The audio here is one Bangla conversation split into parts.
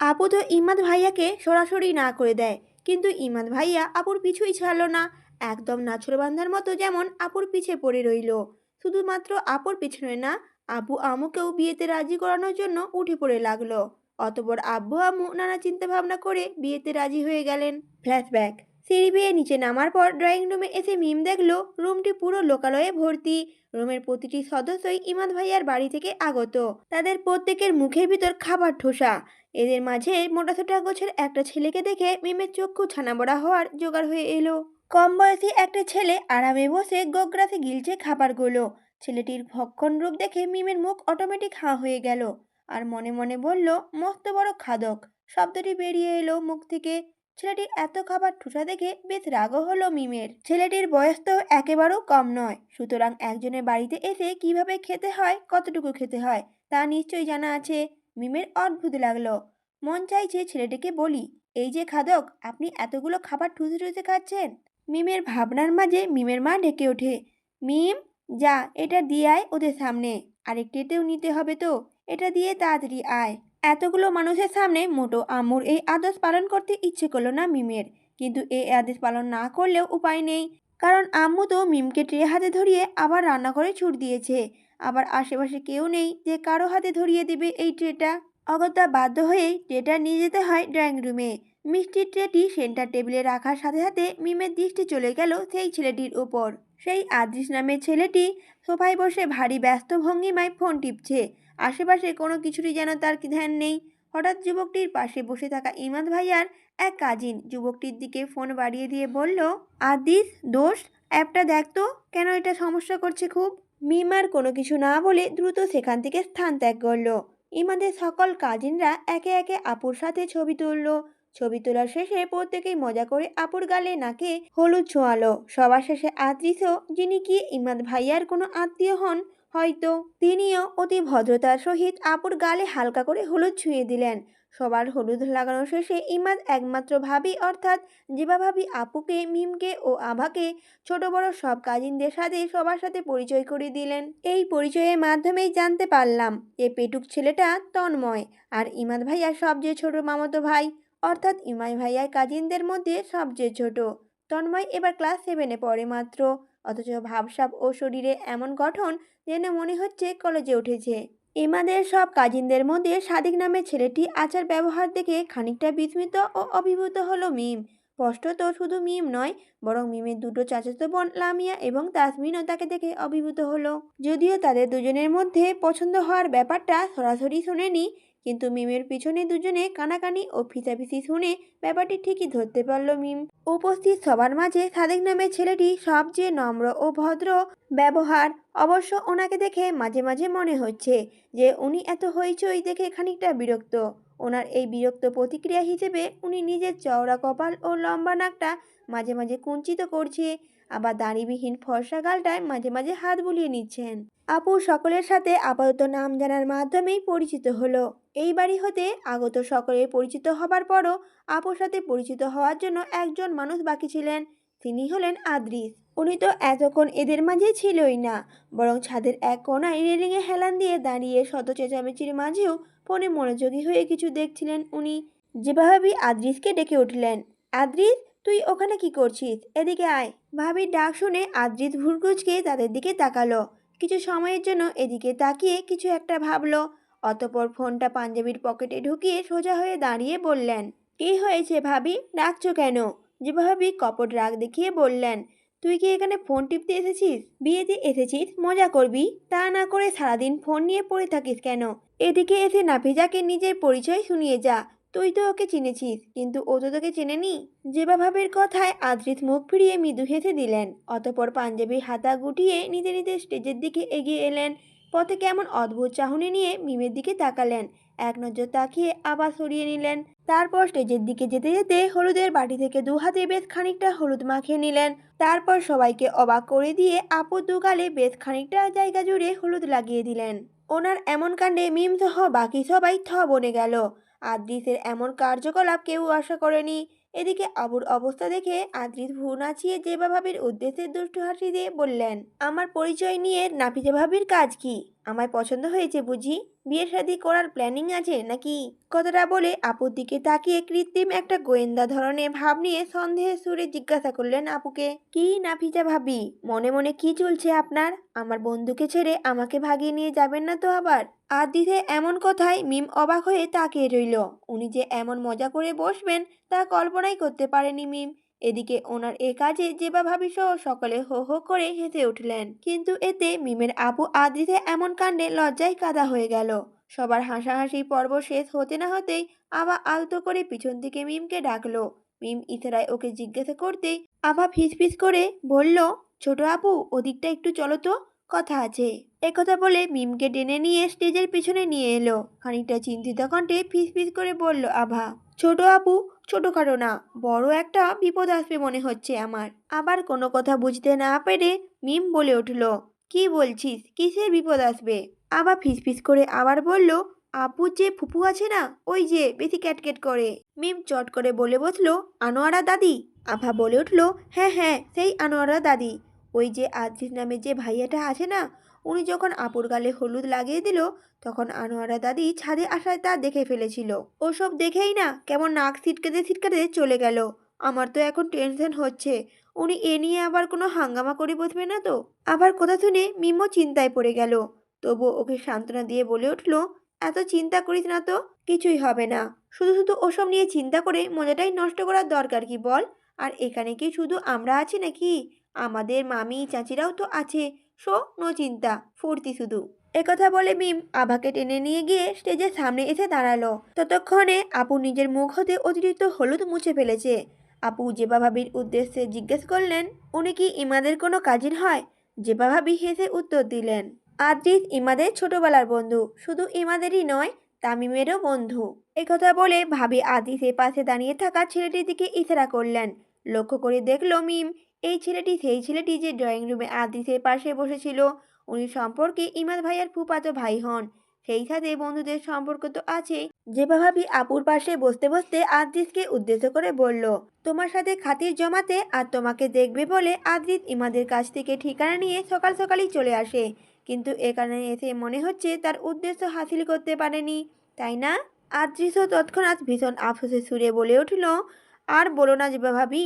আপু তো ইমাদ ভাইয়াকে সরাসরি না করে দেয়, কিন্তু ইমাদ ভাইয়া আপুর পিছুই ছাড়লো না। একদম নাছোড়বান্ধার মতো যেমন আপুর পিছে পড়ে রইলো। শুধুমাত্র আপুর পিছনে না, আব্বু আম্মুকেও বিয়েতে রাজি করানোর জন্য উঠে পড়ে লাগলো। অতঃপর আব্বু আম্মু নানা চিন্তা ভাবনা করে বিয়েতে রাজি হয়ে গেলেন। ফ্ল্যাশব্যাক। সিঁড়ি বেয়ে নিচে নামার পর ড্রয়িং রুমে এসে মিম দেখলো রুমটি পুরো লোকালয়ে ভর্তি। রুমের প্রতিটি সদস্যই ইমাদ ভাইয়ার বাড়ি থেকে আগত। তাদের প্রত্যেকের মুখের ভিতর খাবার ঠোসা। এদের মাঝে মোটাসোটা গোছের একটা ছেলেকে দেখে মিমের চক্ষু ছানাবড়া হওয়ার জোগাড় হয়ে এলো। কম বয়সী একটা ছেলে আরামে বসে গোগ্রাসে গিলছে খাবারগুলো। ছেলেটির ভক্ষণ রূপ দেখে মিমের মুখ অটোমেটিক হাঁ হয়ে গেল। আর মনে মনে বলল, মস্ত বড় খাদক। শব্দটি বেরিয়ে এলো মুখ থেকে। ছেলেটির এত খাবার ঠুসা দেখে বেশ রাগও হলো মিমের। ছেলেটির বয়স তো একেবারেও কম নয়, সুতরাং একজনের বাড়িতে এসে কিভাবে খেতে হয়, কতটুকু খেতে হয় তা নিশ্চয়ই জানা আছে। মিমের অদ্ভুত লাগলো। মন চাইছে ছেলেটিকে বলি, এই যে খাদক, আপনি এতগুলো খাবার ঠুসে ঠুসে খাচ্ছেন। মিমের ভাবনার মাঝে মিমের মা ডেকে ওঠে, মিম, যা এটা দিয়ে আয় ওদের সামনে। আরেকটিতেও নিতে হবে তো, এটা দিয়ে তাড়াতাড়ি আয়। এতগুলো মানুষের সামনে মোটো আম্মুর এই আদেশ পালন করতে ইচ্ছে করলো না মিমের। কিন্তু এই আদেশ পালন না করলেও উপায় নেই, কারণ আম্মু তো মিমকে ট্রে হাতে ধরিয়ে আবার রান্নাঘরে ছুট দিয়েছে। আবার আশেপাশে কেউ নেই যে কারো হাতে ধরিয়ে দেবে এই ট্রেটা। অগত্যা বাধ্য হয়েই ট্রেটা নিয়ে যেতে হয় ড্রয়িং রুমে। মিষ্টির ট্রেটি সেন্টার টেবিলে রাখার সাথে সাথে মিমের দৃষ্টি চলে গেল সেই ছেলেটির উপর। সেই আদৃশ নামের ছেলেটি সোফায় বসে ভারী ব্যস্ত ভঙ্গিমায় ফোন টিপছে। আশেপাশে কোনো কিছুরই যেন তার ধ্যান নেই। হঠাৎ যুবকটির পাশে বসে থাকা ইমাদ ভাইয়ার এক কাজিন যুবকটির দিকে ফোন বাড়িয়ে দিয়ে বলল, আদিস দোস্ত, অ্যাপটা দেখ তো, কেন এটা সমস্যা করছে খুব। মিম আর কোনো কিছু না বলে দ্রুত সেখান থেকে স্থান ত্যাগ করলো। ইমাদের সকল কাজিনরা একে একে আপুর সাথে ছবি তুললো। ছবি তোলার শেষে প্রত্যেকেই মজা করে আপুর গালে নাকে হলুদ ছোঁয়ালো। সবার শেষে আদ্রিসও, যিনি কি ইমাদ ভাইয়ার কোনো আত্মীয় হন হয়তো, তিনিও অতি ভদ্রতার সহিত আপুর গালে হালকা করে হলুদ ছুঁয়ে দিলেন। সবার হলুদ লাগানো শেষে ইমাদ একমাত্র ভাবি অর্থাৎ জিবা ভাবি আপুকে, মিমকে ও আভাকে ছোট বড় সব কাজিনদের সাথে সবার সাথে পরিচয় করে দিলেন। এই পরিচয়ের মাধ্যমেই জানতে পারলাম এ পেটুক ছেলেটা তন্ময়, আর ইমাদ ভাইয়ার সবচেয়ে ছোট মামাতো ভাই, অর্থাৎ ইমাই ভাইয়ার কাজিনদের মধ্যে সবচেয়ে ছোট। তন্ময় এবার ক্লাস 7-এ পড়ে মাত্র, অথচ ভাবসাব ও শরীরে এমন গঠন যেন মনে হচ্ছে কলেজে উঠেছে। ইমাদের সব কাজিনদের মধ্যে সাদিক নামের ছেলেটি আচার ব্যবহার দেখে খানিকটা বিস্মিত ও অভিভূত হলো মিম। স্পষ্টত শুধু মিম নয়, বরং মিমের দুটো চাচাতো বোন লামিয়া এবং তাসমিনও তাকে দেখে অভিভূত হলো। যদিও তাদের দুজনের মধ্যে পছন্দ হওয়ার ব্যাপারটা সরাসরি শোনেনি, কিন্তু মিমের পিছনে দুজনে কানাকানি ও ফিসাফিসি শুনে ব্যাপারটি ঠিকই ধরতে পারল মিম। উপস্থিত সবার মাঝে সাদেক নামের ছেলেটি সবচেয়ে নম্র ও ভদ্র ব্যবহার। অবশ্য ওনাকে দেখে মাঝে মাঝে মনে হচ্ছে যে উনি এত হইচই দেখে খানিকটা বিরক্ত। ওনার এই বিরক্ত প্রতিক্রিয়া হিসেবে উনি নিজের চওড়া কপাল ও লম্বা নাকটা মাঝে মাঝে কুঞ্চিত করছে, আবার দাড়িবিহীন ফর্সা গালটায় মাঝে মাঝে হাত বুলিয়ে নিচ্ছেন। আপু সকলের সাথে আপাতত নাম জানার মাধ্যমেই পরিচিত হলো। এই বাড়ি হতে আগত সকলের পরিচিত হবার পরও আপুর সাথে পরিচিত হওয়ার জন্য একজন মানুষ বাকি ছিলেন। তিনি হলেন আদ্রিস। উনি তো এতক্ষণ এদের মাঝে ছিলই না, বরং ছাদের এক কোনায় রেলিংয়ে হেলান দিয়ে দাঁড়িয়ে শত চেঁচামেচির মাঝেও ফোনে মনোযোগী হয়ে কিছু দেখছিলেন উনি। যেভাবে আদ্রিসকে ডেকে উঠলেন, আদ্রিস, তুই ওখানে কি করছিস, এদিকে আয়। ভাবির ডাক শুনে আদ্রিস ভুরকুচকে তাদের দিকে তাকালো। কিছু সময়ের জন্য এদিকে তাকিয়ে কিছু একটা ভাবলো। অতঃপর ফোনটা পাঞ্জাবির পকেটে ঢুকিয়ে সোজা হয়ে দাঁড়িয়ে বললেন, কি হয়েছে ভাবি, ডাকছো কেন? যে ভাবি কপট রাগ দেখিয়ে বললেন, তুই কি এখানে ফোন টিপতে এসেছিস? বিয়েতে এসেছিস মজা করবি, তা না করে সারাদিন ফোন নিয়ে পড়ে থাকিস কেন? এদিকে এসে নাফিজাকে নিজের পরিচয় শুনিয়ে যা। তুই তো ওকে চিনেছিস, কিন্তু ও তো তোকে চেনেনি। জেবা ভাবির কথায় আদ্রিত মুখ ফিরিয়ে মৃদু হেসে দিলেন। অতঃপর পাঞ্জাবির হাতা গুটিয়ে নিতে নিতে স্টেজের দিকে এগিয়ে এলেন। পথে কেমন অদ্ভুত চাহনি নিয়ে মিমের দিকে তাকালেন। এক নজর তাকিয়ে আবার সরিয়ে নিলেন। তারপর স্টেজের দিকে যেতে যেতে হলুদের বাটি থেকে দু হাতে বেশ খানিকটা হলুদ মাখিয়ে নিলেন। তারপর সবাইকে অবাক করে দিয়ে আপুর দুগালে বেশ খানিকটা জায়গা জুড়ে হলুদ লাগিয়ে দিলেন। ওনার এমন কাণ্ডে মিম সহ বাকি সবাই থ বনে গেল। আদ্রিসের এমন কার্যকলাপ কেউ আশা করেনি। এদিকে আবুর অবস্থা দেখে আদ্রিস ভ্রু নাচিয়ে জেবা ভাবির উদ্দেশ্যে দুষ্টু হাসি দিয়ে বললেন, আমার পরিচয় নিয়ে নাফিজা ভাবির কাজ কি? আমায় পছন্দ হয়েছে বুঝি? বিয়ে শাদী করার প্ল্যানিং আছে নাকি? কথাটা বলে আপুর দিকে তাকিয়ে কৃত্রিম একটা গোয়েন্দা ধরনের ভাব নিয়ে সন্দেহের সুরে জিজ্ঞাসা করলেন আপুকে। কি নাফিজা ভাবি, মনে মনে কি চলছে আপনার? আমার বন্ধুকে ছেড়ে আমাকে ভাগিয়ে নিয়ে যাবেন না তো আবার? আর দিতে এমন কথায় মিম অবাক হয়ে তাকিয়ে রইল। উনি যে এমন মজা করে বসবেন তা কল্পনাই করতে পারেনি মিম। এদিকে ওনার এ কাজে জেবা ভাবি সহ সকলে হো হো করে হেসে উঠলেন, কিন্তু এতে মিমের আপু আদ্রিতে এমন কাণ্ডে লজ্জায় কাদা হয়ে গেল। সবার হাসাহাসি পর্ব শেষ হতে না হতেই আবা আলতো করে পিছন থেকে মিমকে ডাকলো। মিম ইশারায় ওকে জিজ্ঞাসা করতেই আভা ফিসফিস করে বলল, ছোট আপু ওদিকটা একটু চলো তো, কথা আছে। একথা বলে মিমকে টেনে নিয়ে স্টেজের পিছনে নিয়ে এলো। খানিকটা চিন্তিত কণ্ঠে ফিসফিস করে বলল আভা, ছোট আপু, ছোটখাটো না, বড় একটা বিপদ আসবে মনে হচ্ছে আমার। আবার কোনো কথা বুঝতে না পেরে মিম বলে উঠল, কি বলছিস, কিসের বিপদ আসবে? আবার ফিসফিস করে আবার বলল, আপুর যে ফুপু আছে না, ওই যে বেশি ক্যাটকেট করে। মিম চট করে বলে বসলো, আনোয়ারা দাদি? আভা বলে উঠল, হ্যাঁ হ্যাঁ, সেই আনোয়ারা দাদি। ওই যে আদ্রিস নামে যে ভাইয়াটা আছে না, উনি যখন আপুর গালে হলুদ লাগিয়ে দিল তখন আনোয়ারা দাদি ছাদে আসায় তা দেখে ফেলেছিল। ওসব দেখেই না কেমন নাক ছিটকাতে ছিটকাতে চলে গেল। আমার তো এখন টেনশন হচ্ছে, উনি এ নিয়ে আবার কোনো হাঙ্গামা করে বসবে না তো? আবার কথা শুনে মিমও চিন্তায় পড়ে গেল। তবু ওকে সান্ত্বনা দিয়ে বলে উঠল, এত চিন্তা করিস না তো, কিছুই হবে না। শুধু শুধু ওসব নিয়ে চিন্তা করে মজাটাই নষ্ট করার দরকার কি বল? আর এখানে কি শুধু আমরা আছি নাকি? আমাদের মামি চাচিরাও তো আছে। সো নো চিন্তা, ফুর্তি শুধু। একথা বলে মিম আভাকে টেনে নিয়ে গিয়ে স্টেজের সামনে এসে দাঁড়ালো। ততক্ষণে আপু নিজের মুখ হতে অতিরিক্ত হলুদ মুছে ফেলেছে। আপু জেবা ভাবির উদ্দেশ্যে জিজ্ঞেস করলেন, উনি কি ইমাদের কোনো কাজিন হয়? জেবা ভাবি হেসে উত্তর দিলেন, আদ্রিস ইমাদের ছোটবেলার বন্ধু, শুধু ইমাদেরই নয়, তামিমেরও বন্ধু। একথা বলে ভাবি আদ্রিসের পাশে দাঁড়িয়ে থাকা ছেলেটির দিকে ইশারা করলেন। লক্ষ্য করে দেখল মিম, এই ছেলেটি সেই ছেলেটি যে ড্রয়িং রুমে আদ্রিসের পাশে বসেছিল। উনি সম্পর্কে ইমাদ ভাইয়ার ফুফাতো ভাই হন। সেই সাথে বন্ধুদের সম্পর্ক তো আছেই। জেবা ভাবি আপুর পাশে বসতে বসতে আদ্রিসকে উদ্দেশ্য করে বলল, তোমার সাথে খাতির জমাতে আর তোমাকে দেখবে বলে আদ্রিস ইমাদের কাছ থেকে ঠিকানা নিয়ে সকাল সকালই চলে আসে। কিন্তু এখানে এসে মনে হচ্ছে তার উদ্দেশ্য হাসিল করতে পারেনি, তাই না? আদ্রিসও তৎক্ষণাৎ ভীষণ আফসোসের সুরে বলে উঠল, আর বলো না জেবা ভাবি,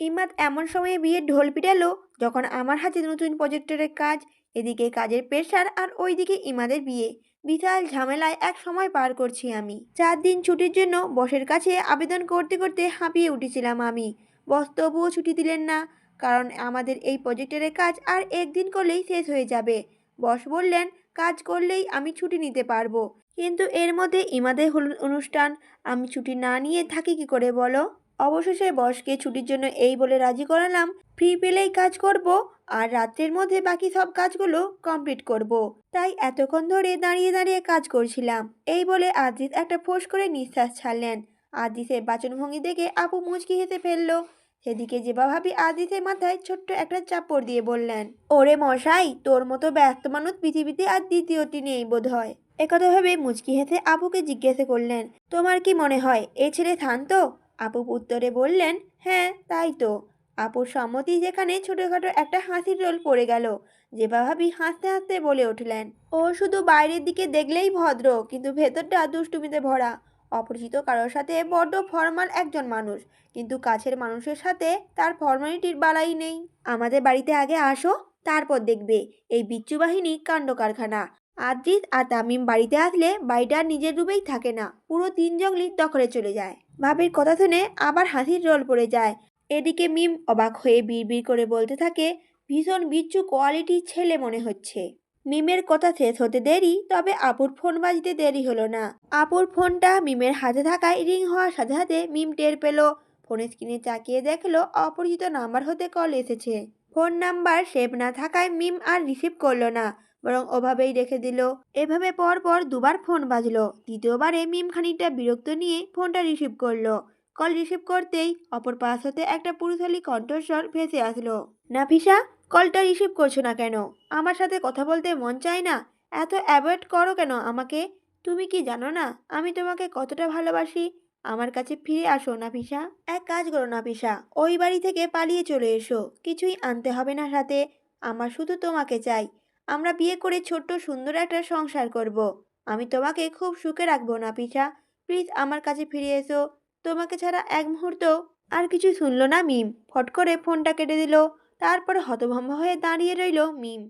ইমাদ এমন সময়ে বিয়ের ঢোল পিটালো যখন আমার হাতে নতুন প্রজেক্টরের কাজ। এদিকে কাজের প্রেশার আর ওইদিকে ইমাদের বিয়ে। বিশাল ঝামেলায় এক সময় পার করছি আমি। 4 দিন ছুটির জন্য বসের কাছে আবেদন করতে করতে হাঁপিয়ে উঠেছিলাম আমি। বস তবুও ছুটি দিলেন না, কারণ আমাদের এই প্রজেক্টরের কাজ আর একদিন করলেই শেষ হয়ে যাবে। বস বললেন কাজ করলেই আমি ছুটি নিতে পারবো, কিন্তু এর মধ্যে ইমাদের হলুদ অনুষ্ঠান, আমি ছুটি না নিয়ে থাকি কি করে বলো? অবশেষে বসকে ছুটির জন্য এই বলে রাজি করালাম, ফ্রি পেলেই কাজ করব আর রাত্রের মধ্যে বাকি সব কাজগুলো কমপ্লিট করব। তাই এতক্ষণ ধরে দাঁড়িয়ে দাঁড়িয়ে কাজ করছিলাম। এই বলে আদ্রিস একটা ফোঁস করে নিঃশ্বাস ছাড়লেন। আদ্রিসের বাচনভঙ্গি দেখে আপু মুচকি হেসে ফেললো। সেদিকে জেবা ভাবি আদ্রিসের মাথায় ছোট্ট একটা চাপড় দিয়ে বললেন, ওরে মশাই, তোর মতো ব্যস্ত মানুষ পৃথিবীতে আর দ্বিতীয়টি নেই বোধ হয়। একথা ভেবে মুচকি হেসে আপুকে জিজ্ঞাসা করলেন, তোমার কি মনে হয় এ ছেলে শান্ত? আপু উত্তরে বললেন, হ্যাঁ তাই তো। আপুর সম্মতি যেখানে ছোটখাটো একটা হাসির রোল পড়ে গেল। জেবা ভাবি হাসতে হাসতে বলে উঠলেন, ও শুধু বাইরের দিকে দেখলেই ভদ্র, কিন্তু ভেতরটা দুষ্টুমিতে ভরা। অপরিচিত কারোর সাথে বড্ড ফর্মাল একজন মানুষ, কিন্তু কাছের মানুষের সাথে তার ফর্মালিটির বালাই নেই। আমাদের বাড়িতে আগে আসো, তারপর দেখবে এই বিচ্ছু বাহিনী কাণ্ড কারখানা। আদ্রিস আর তামিম বাড়িতে আসলে বাড়িটা আর নিজের রূপেই থাকে না, পুরো 3 জঙ্গলি দখলে চলে যায়। ভাবির কথা শুনে আবার হাসির রোল পড়ে যায়। এদিকে মিম অবাক হয়ে বিড়বিড় করে বলতে থাকে, ভীষণ বিচ্ছু কোয়ালিটির ছেলে মনে হচ্ছে। মিমের কথা শেষ হতে দেরি, তবে আপুর ফোন বাজতে দেরি হলো না। আপুর ফোনটা মিমের হাতে থাকায় রিং হওয়ার সাথে সাথে মিম টের পেল। ফোনের স্ক্রিনে তাকিয়ে দেখলো অপরিচিত নাম্বার হতে কল এসেছে। ফোন নাম্বার সেভ না থাকায় মিম আর রিসিভ করলো না, বরং ওভাবেই রেখে দিল। এভাবে পর পর দুবার ফোন বাজলো। দ্বিতীয়বারে মিম খানিকটা বিরক্ত নিয়ে ফোনটা রিসিভ করলো। কল রিসিভ করতেই অপর পাশ হতে একটা পুরুষালী কণ্ঠস্বর ভেসে আসলো, নাফিসা, কলটা রিসিভ করছো না কেন? আমার সাথে কথা বলতে মন চায় না? এত অ্যাভয়েড করো কেন আমাকে? তুমি কি জানো না আমি তোমাকে কতটা ভালোবাসি? আমার কাছে ফিরে আসো নাফিসা। এক কাজ করো নাফিসা, ওই বাড়ি থেকে পালিয়ে চলে এসো, কিছুই আনতে হবে না সাথে। আমার শুধু তোমাকে চাই। আমরা বিয়ে করে ছোট্ট সুন্দর একটা সংসার করব। আমি তোমাকে খুব সুখে রাখবো না পিছা। প্লিজ আমার কাছে ফিরে এসো। তোমাকে ছাড়া এক মুহূর্ত। আর কিছু শুনলো না মিম। ফট করে ফোনটা কেটে দিল। তারপর হতভম্ব হয়ে দাঁড়িয়ে রইল মিম।